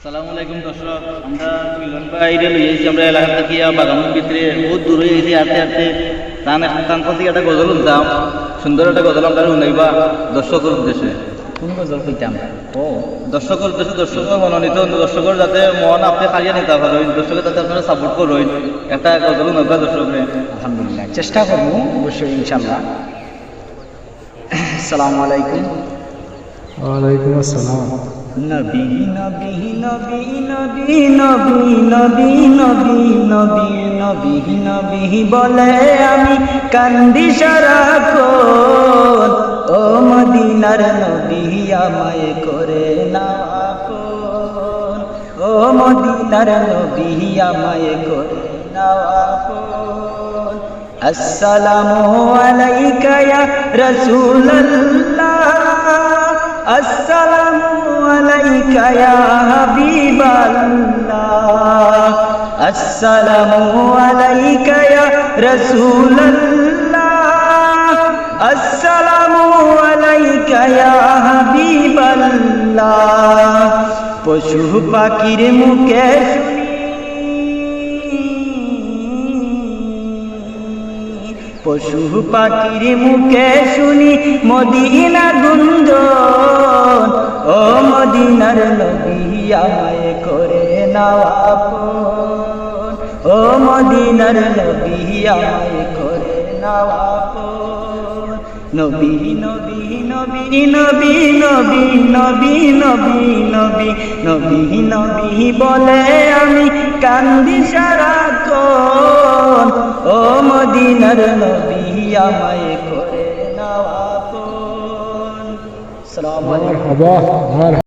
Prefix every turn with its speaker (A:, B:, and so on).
A: আসসালামু আলাইকুম দর্শক, আমরা মিলন ভাইরে লইয়েছি আমরা এলাকা থেকে বাগানের ভিতরে বহুত দূর হয়ে গেছি। হাঁটতে হাঁটতে তান থেকে একটা গজল শুনতাম, সুন্দর একটা গজল আমরা শুনাইবা দর্শকের উদ্দেশ্যে।
B: কোন গজল কইতাম? ও
A: দর্শকের উদ্দেশ্যে, দর্শকের মনোনীত দর্শকের যাতে মন আপনি খাইয়া নিতে পারেন, দর্শকের যাতে আপনারা সাপোর্ট করেন, একটা গজল শুনাইবা দর্শকরে।
B: আলহামদুলিল্লাহ, চেষ্টা করবো অবশ্যই ইনশাল্লাহ। আসসালামু আলাইকুম।
C: ওয়ালাইকুম আসসালাম।
B: নবী নবী নবী নবী নবী নবী নবী নবী নবী নবী বলে আমি কান্দি সারাক্ষণ, ও মদিনার নবী আমায় করে না আপন, ও মদিনার নবী আমায় করে না আপন। আসসালামু আলাইকা ইয়া রাসূলুল্লাহ, আসসালামু আলাইকা ইয়া হাবিবাল্লাহ, আসসালামু আলাইকা ইয়া রাসূলুল্লাহ, আসসালামু আলাইকা ইয়া হাবিবাল্লাহ। পশু পাখির মুখে পশু পাখির মুখে শুনি মদিনার গুঞ্জন, ও মদিনার নবী আমায় করে নাও আপন, ও মদিনার নবী আমায় করে নাও আপন। নবী নবী নবী নবী নবী নবী নবী নবী নবী নবী বলে আমি কান্দি সারাক্ষণ, ও মদিনার নবী আমায় করে নাও আপন। আসসালামু আলাইকুম।
C: মারহাবা।